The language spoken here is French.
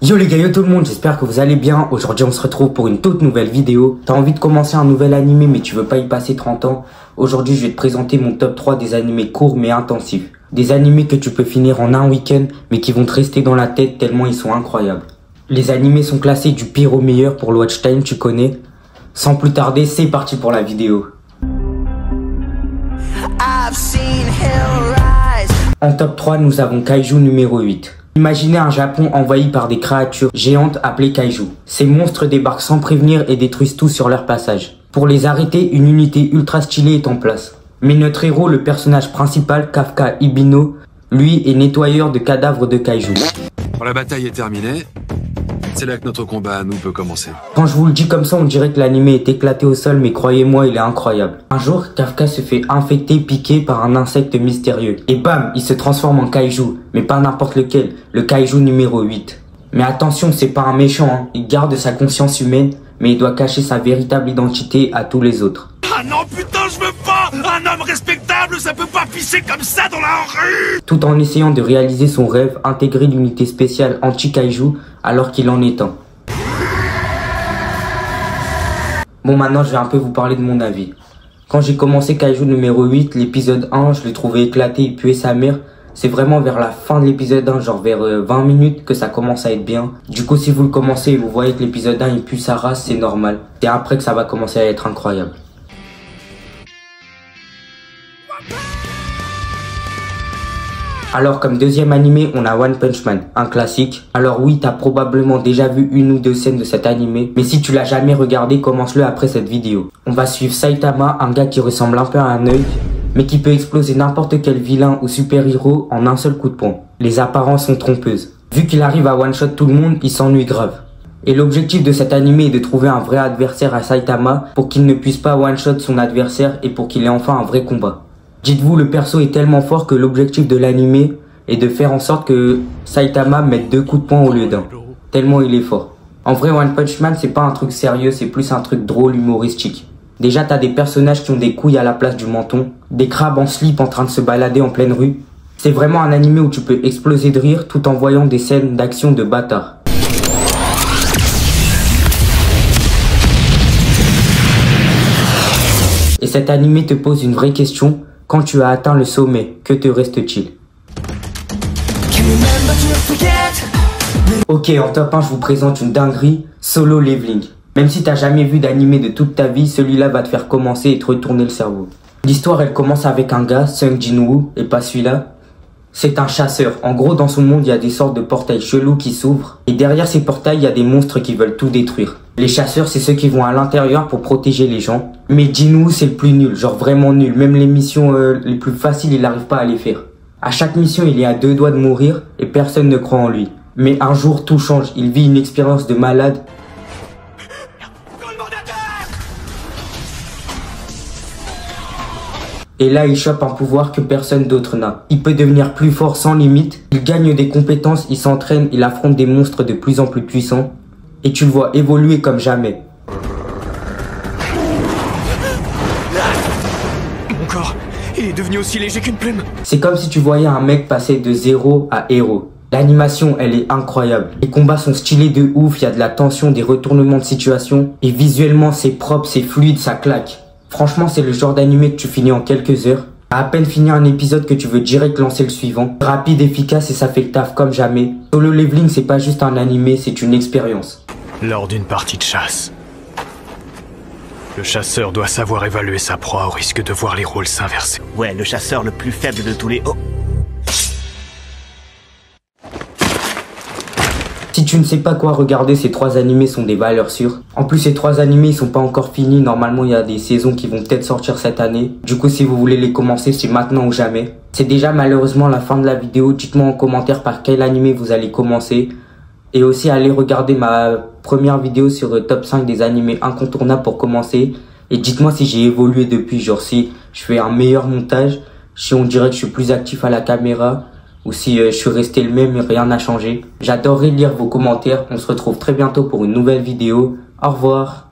Yo les gars, yo tout le monde, j'espère que vous allez bien. Aujourd'hui on se retrouve pour une toute nouvelle vidéo. T'as envie de commencer un nouvel animé mais tu veux pas y passer 30 ans. Aujourd'hui je vais te présenter mon top 3 des animés courts mais intensifs. Des animés que tu peux finir en un week-end mais qui vont te rester dans la tête tellement ils sont incroyables. Les animés sont classés du pire au meilleur pour le watch time, tu connais. Sans plus tarder, c'est parti pour la vidéo. En top 3, nous avons Kaiju numéro 8. Imaginez un Japon envahi par des créatures géantes appelées Kaiju. Ces monstres débarquent sans prévenir et détruisent tout sur leur passage. Pour les arrêter, une unité ultra stylée est en place. Mais notre héros, le personnage principal, Kafka Ibino, lui est nettoyeur de cadavres de Kaiju. Quand la bataille est terminée, c'est là que notre combat à nous peut commencer. Quand je vous le dis comme ça, on dirait que l'anime est éclaté au sol, mais croyez-moi, il est incroyable. Un jour, Kafka se fait infecter, piquer par un insecte mystérieux. Et bam, il se transforme en Kaiju. Mais pas n'importe lequel, le Kaiju numéro 8. Mais attention, c'est pas un méchant, hein. Il garde sa conscience humaine, mais il doit cacher sa véritable identité à tous les autres. Ah non putain, je veux pas! Un homme respectable, ça peut pas pisser comme ça dans la rue! Tout en essayant de réaliser son rêve, intégrer l'unité spéciale anti-Kaiju alors qu'il en est un. Bon, maintenant je vais un peu vous parler de mon avis. Quand j'ai commencé Kaiju numéro 8, l'épisode 1, je l'ai trouvé éclaté et puer sa mère. C'est vraiment vers la fin de l'épisode 1, genre vers 20 minutes que ça commence à être bien. Du coup, si vous le commencez et vous voyez que l'épisode 1 il pue sa race, c'est normal. C'est après que ça va commencer à être incroyable. Alors comme deuxième animé, on a One Punch Man, un classique. Alors oui, t'as probablement déjà vu une ou deux scènes de cet animé, mais si tu l'as jamais regardé, commence-le après cette vidéo. On va suivre Saitama, un gars qui ressemble un peu à un œil, mais qui peut exploser n'importe quel vilain ou super-héros en un seul coup de poing. Les apparences sont trompeuses. Vu qu'il arrive à one-shot tout le monde, il s'ennuie grave. Et l'objectif de cet animé est de trouver un vrai adversaire à Saitama pour qu'il ne puisse pas one-shot son adversaire et pour qu'il ait enfin un vrai combat. Dites-vous, le perso est tellement fort que l'objectif de l'anime est de faire en sorte que Saitama mette 2 coups de poing au lieu d'un. Tellement il est fort. En vrai, One Punch Man, c'est pas un truc sérieux, c'est plus un truc drôle, humoristique. Déjà, t'as des personnages qui ont des couilles à la place du menton, des crabes en slip en train de se balader en pleine rue. C'est vraiment un anime où tu peux exploser de rire tout en voyant des scènes d'action de bâtard. Et cet anime te pose une vraie question. Quand tu as atteint le sommet, que te reste-t-il? Ok, en top 1, je vous présente une dinguerie, Solo Leveling. Même si t'as jamais vu d'animé de toute ta vie, celui-là va te faire commencer et te retourner le cerveau. L'histoire, elle commence avec un gars, Sung Jin-woo, et pas celui-là. C'est un chasseur. En gros, dans son monde, il y a des sortes de portails chelous qui s'ouvrent. Et derrière ces portails, il y a des monstres qui veulent tout détruire. Les chasseurs, c'est ceux qui vont à l'intérieur pour protéger les gens. Mais Jin-woo, c'est le plus nul, genre vraiment nul. Même les missions les plus faciles, il n'arrive pas à les faire. À chaque mission, il est à 2 doigts de mourir et personne ne croit en lui. Mais un jour, tout change. Il vit une expérience de malade. Et là, il chope un pouvoir que personne d'autre n'a. Il peut devenir plus fort sans limite. Il gagne des compétences, il s'entraîne, il affronte des monstres de plus en plus puissants. Et tu le vois évoluer comme jamais. Mon corps, il est devenu aussi léger qu'une plume. C'est comme si tu voyais un mec passer de zéro à héros. L'animation, elle est incroyable. Les combats sont stylés de ouf, il y a de la tension, des retournements de situation. Et visuellement, c'est propre, c'est fluide, ça claque. Franchement, c'est le genre d'animé que tu finis en quelques heures. À peine finir un épisode que tu veux direct lancer le suivant. Rapide, efficace et ça fait le taf comme jamais. Solo Leveling, c'est pas juste un animé, c'est une expérience. Lors d'une partie de chasse, le chasseur doit savoir évaluer sa proie au risque de voir les rôles s'inverser. Ouais, le chasseur le plus faible de tous les... Oh. Si tu ne sais pas quoi regarder, ces 3 animés sont des valeurs sûres. En plus, ces 3 animés, ils sont pas encore finis. Normalement, il y a des saisons qui vont peut-être sortir cette année. Du coup, si vous voulez les commencer, c'est maintenant ou jamais. C'est déjà malheureusement la fin de la vidéo. Dites-moi en commentaire par quel animé vous allez commencer. Et aussi, allez regarder ma première vidéo sur le top 5 des animés incontournables pour commencer. Et dites-moi si j'ai évolué depuis. Genre si je fais un meilleur montage, si on dirait que je suis plus actif à la caméra. Ou si je suis resté le même et rien n'a changé. J'adorerais lire vos commentaires. On se retrouve très bientôt pour une nouvelle vidéo. Au revoir.